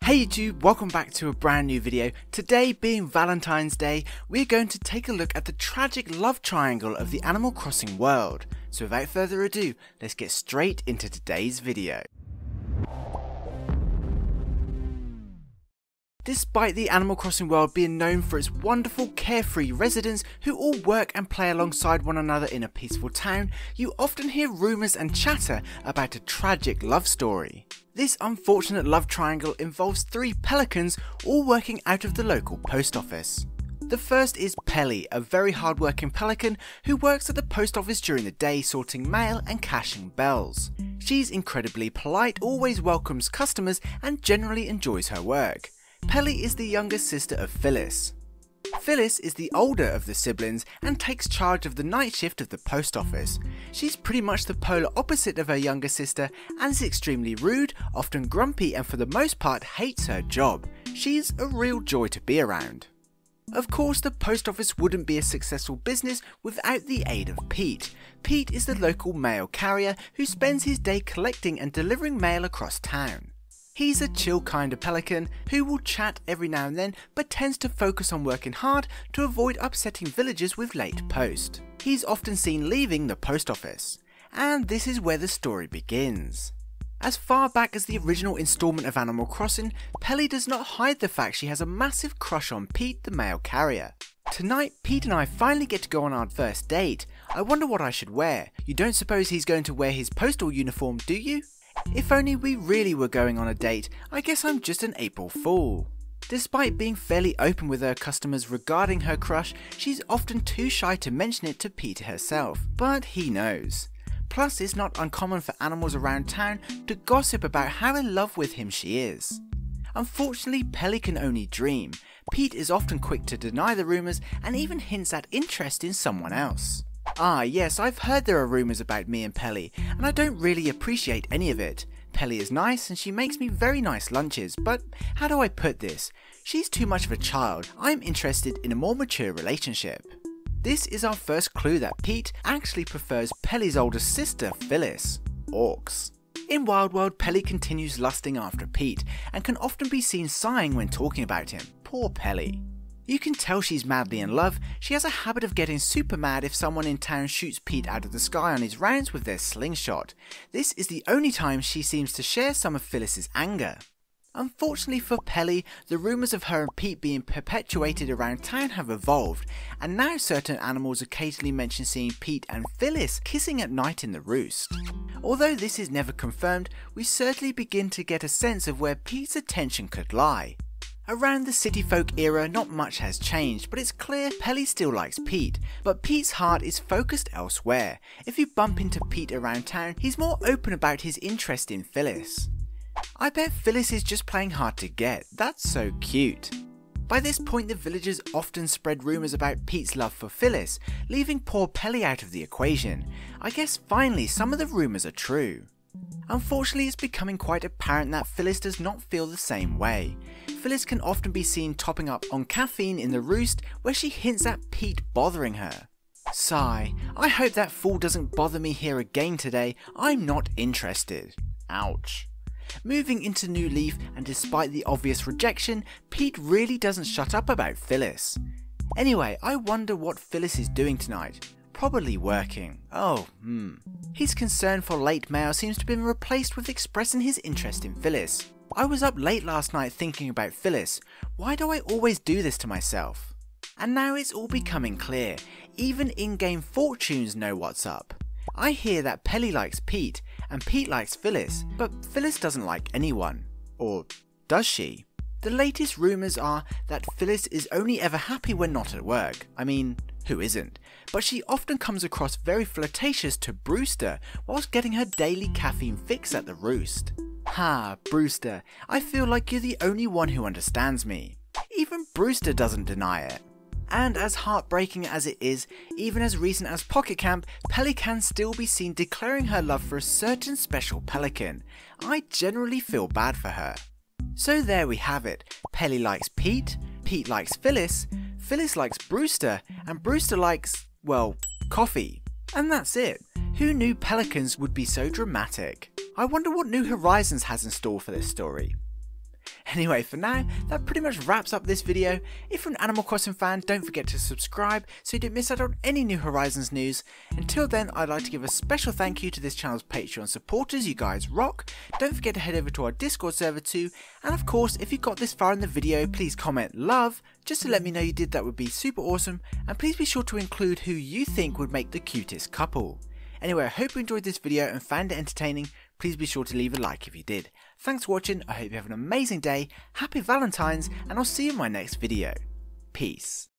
Hey YouTube, welcome back to a brand new video. Today being Valentine's Day, we're going to take a look at the tragic love triangle of the Animal Crossing world. So without further ado, let's get straight into today's video. Despite the Animal Crossing world being known for its wonderful carefree residents who all work and play alongside one another in a peaceful town, you often hear rumours and chatter about a tragic love story. This unfortunate love triangle involves three pelicans all working out of the local post office. The first is Pelly, a very hard-working pelican who works at the post office during the day sorting mail and cashing bells. She's incredibly polite, always welcomes customers and generally enjoys her work. Pelly is the younger sister of Phyllis. Phyllis is the older of the siblings and takes charge of the night shift of the post office. She's pretty much the polar opposite of her younger sister and is extremely rude, often grumpy and for the most part hates her job. She's a real joy to be around. Of course, the post office wouldn't be a successful business without the aid of Pete. Pete is the local mail carrier who spends his day collecting and delivering mail across town. He's a chill kind of pelican who will chat every now and then but tends to focus on working hard to avoid upsetting villagers with late post. He's often seen leaving the post office. And this is where the story begins. As far back as the original installment of Animal Crossing, Pelly does not hide the fact she has a massive crush on Pete the mail carrier. Tonight, Pete and I finally get to go on our first date. I wonder what I should wear. You don't suppose he's going to wear his postal uniform, do you? If only we really were going on a date, I guess I'm just an April Fool. Despite being fairly open with her customers regarding her crush, she's often too shy to mention it to Pete herself, but he knows. Plus, it's not uncommon for animals around town to gossip about how in love with him she is. Unfortunately, Pelly can only dream. Pete is often quick to deny the rumours and even hints at interest in someone else. Ah yes, I've heard there are rumours about me and Pelly, and I don't really appreciate any of it. Pelly is nice and she makes me very nice lunches, but how do I put this? She's too much of a child. I'm interested in a more mature relationship. This is our first clue that Pete actually prefers Pelly's older sister, Phyllis. Orcs. In Wild World, Pelly continues lusting after Pete, and can often be seen sighing when talking about him. Poor Pelly. You can tell she's madly in love. She has a habit of getting super mad if someone in town shoots Pete out of the sky on his rounds with their slingshot. This is the only time she seems to share some of Phyllis's anger. Unfortunately for Pelly, the rumours of her and Pete being perpetuated around town have evolved, and now certain animals occasionally mention seeing Pete and Phyllis kissing at night in the roost. Although this is never confirmed, we certainly begin to get a sense of where Pete's attention could lie. Around the city folk era, not much has changed, but it's clear Pelly still likes Pete, but Pete's heart is focused elsewhere. If you bump into Pete around town, he's more open about his interest in Phyllis. I bet Phyllis is just playing hard to get. That's so cute. By this point, the villagers often spread rumours about Pete's love for Phyllis, leaving poor Pelly out of the equation. I guess finally some of the rumours are true. Unfortunately, it's becoming quite apparent that Phyllis does not feel the same way. Phyllis can often be seen topping up on caffeine in the roost, where she hints at Pete bothering her. Sigh, I hope that fool doesn't bother me here again today. I'm not interested. Ouch. Moving into New Leaf, and despite the obvious rejection, Pete really doesn't shut up about Phyllis. Anyway, I wonder what Phyllis is doing tonight. Probably working. His concern for late mail seems to have been replaced with expressing his interest in Phyllis. I was up late last night thinking about Phyllis. Why do I always do this to myself? And now it's all becoming clear. Even in-game fortunes know what's up. I hear that Pelly likes Pete, and Pete likes Phyllis, but Phyllis doesn't like anyone. Or does she? The latest rumours are that Phyllis is only ever happy when not at work. I mean, who isn't? But she often comes across very flirtatious to Brewster whilst getting her daily caffeine fix at the roost. Ha, Brewster, I feel like you're the only one who understands me. Even Brewster doesn't deny it. And as heartbreaking as it is, even as recent as Pocket Camp, Pelly can still be seen declaring her love for a certain special pelican. I generally feel bad for her. So there we have it. Pelly likes Pete, Pete likes Phyllis, Phyllis likes Brewster, and Brewster likes, well, coffee. And that's it. Who knew pelicans would be so dramatic? I wonder what New Horizons has in store for this story. Anyway, for now, that pretty much wraps up this video. If you're an Animal Crossing fan, don't forget to subscribe so you don't miss out on any New Horizons news. Until then, I'd like to give a special thank you to this channel's Patreon supporters, you guys rock. Don't forget to head over to our Discord server too, and of course, if you got this far in the video, please comment love, just to let me know you did. That would be super awesome, and please be sure to include who you think would make the cutest couple. Anyway, I hope you enjoyed this video and found it entertaining. Please be sure to leave a like if you did. Thanks for watching, I hope you have an amazing day, happy Valentines, and I'll see you in my next video. Peace.